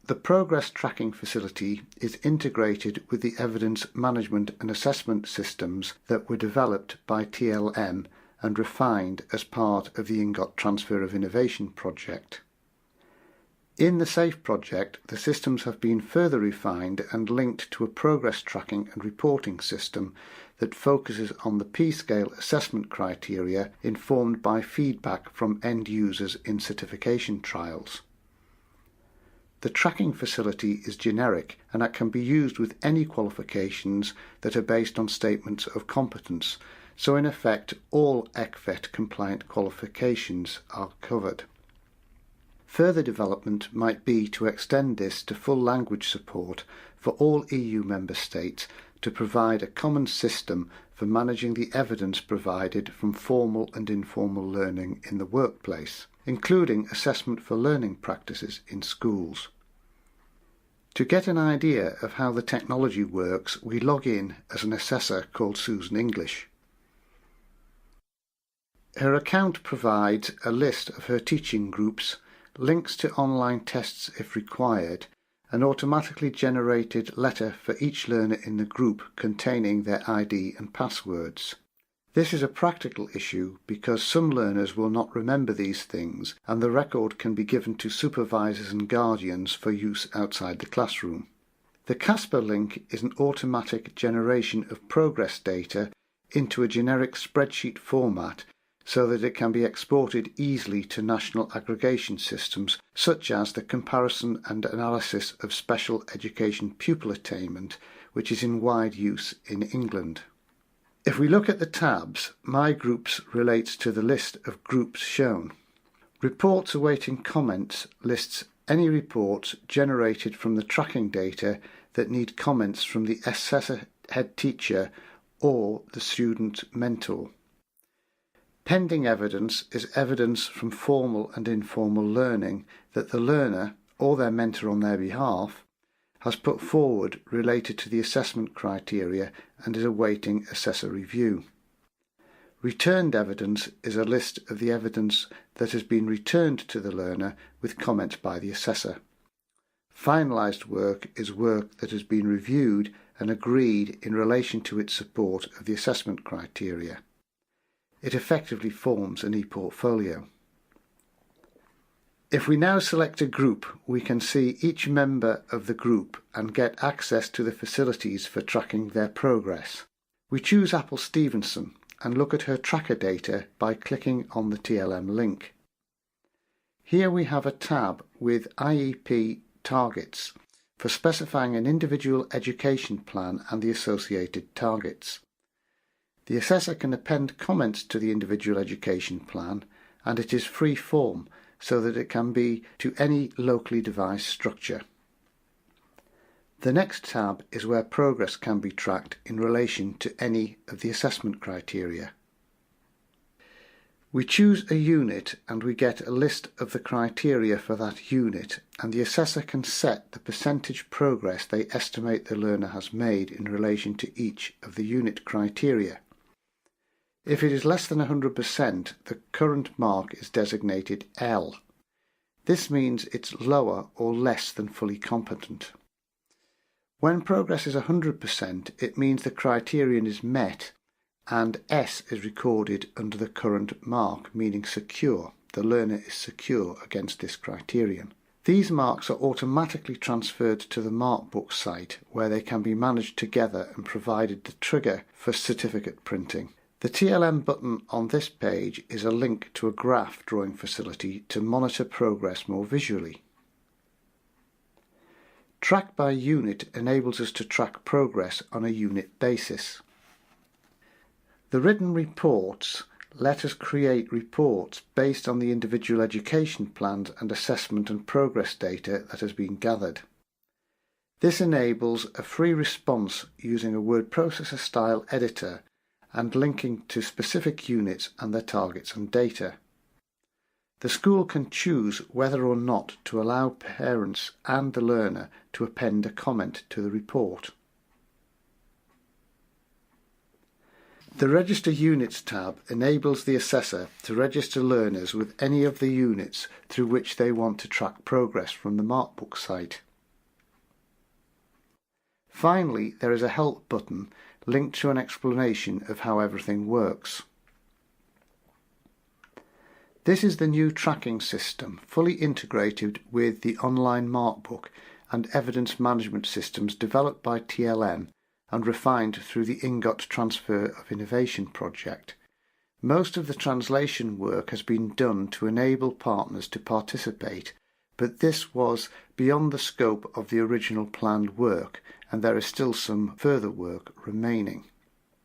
The progress tracking facility is integrated with the evidence management and assessment systems that were developed by TLM and refined as part of the INGOT Transfer of Innovation project. In the SAFE project, the systems have been further refined and linked to a progress tracking and reporting system that focuses on the pscale assessment criteria informed by feedback from end users in certification trials. The tracking facility is generic and it can be used with any qualifications that are based on statements of competence, so in effect all ECVET compliant qualifications are covered. Further development might be to extend this to full language support for all EU member states to provide a common system for managing the evidence provided from formal and informal learning in the workplace, including assessment for learning practices in schools. To get an idea of how the technology works, we log in as an assessor called Susan English. Her account provides a list of her teaching groups, links to online tests if required, an automatically generated letter for each learner in the group containing their ID and passwords. This is a practical issue because some learners will not remember these things, and the record can be given to supervisors and guardians for use outside the classroom. The Casper link is an automatic generation of progress data into a generic spreadsheet format so that it can be exported easily to national aggregation systems such as the comparison and analysis of special education pupil attainment, which is in wide use in England. If we look at the tabs, My Groups relates to the list of groups shown. Reports awaiting comments lists any reports generated from the tracking data that need comments from the assessor head teacher or the student mentor. Pending evidence is evidence from formal and informal learning that the learner, or their mentor on their behalf, has put forward related to the assessment criteria and is awaiting assessor review. Returned evidence is a list of the evidence that has been returned to the learner with comments by the assessor. Finalised work is work that has been reviewed and agreed in relation to its support of the assessment criteria. It effectively forms an e-portfolio. If we now select a group, we can see each member of the group and get access to the facilities for tracking their progress. We choose Apple Stevenson and look at her tracker data by clicking on the TLM link. Here we have a tab with IEP targets for specifying an individual education plan and the associated targets. The assessor can append comments to the individual education plan, and it is free form so that it can be to any locally devised structure. The next tab is where progress can be tracked in relation to any of the assessment criteria. We choose a unit and we get a list of the criteria for that unit, and the assessor can set the percentage progress they estimate the learner has made in relation to each of the unit criteria. If it is less than 100%, the current mark is designated L. This means it's lower or less than fully competent. When progress is 100%, it means the criterion is met, and S is recorded under the current mark, meaning secure. The learner is secure against this criterion. These marks are automatically transferred to the Markbook site, where they can be managed together and provided the trigger for certificate printing. The TLM button on this page is a link to a graph drawing facility to monitor progress more visually. Track by unit enables us to track progress on a unit basis. The written reports let us create reports based on the individual education plans and assessment and progress data that has been gathered. This enables a free response using a word processor style editor and linking to specific units and their targets and data. The school can choose whether or not to allow parents and the learner to append a comment to the report. The Register Units tab enables the assessor to register learners with any of the units through which they want to track progress from the Markbook site. Finally, there is a help button linked to an explanation of how everything works. This is the new tracking system, fully integrated with the online markbook and evidence management systems developed by TLM and refined through the Ingot Transfer of Innovation project. Most of the translation work has been done to enable partners to participate, but this was beyond the scope of the original planned work, and there is still some further work remaining.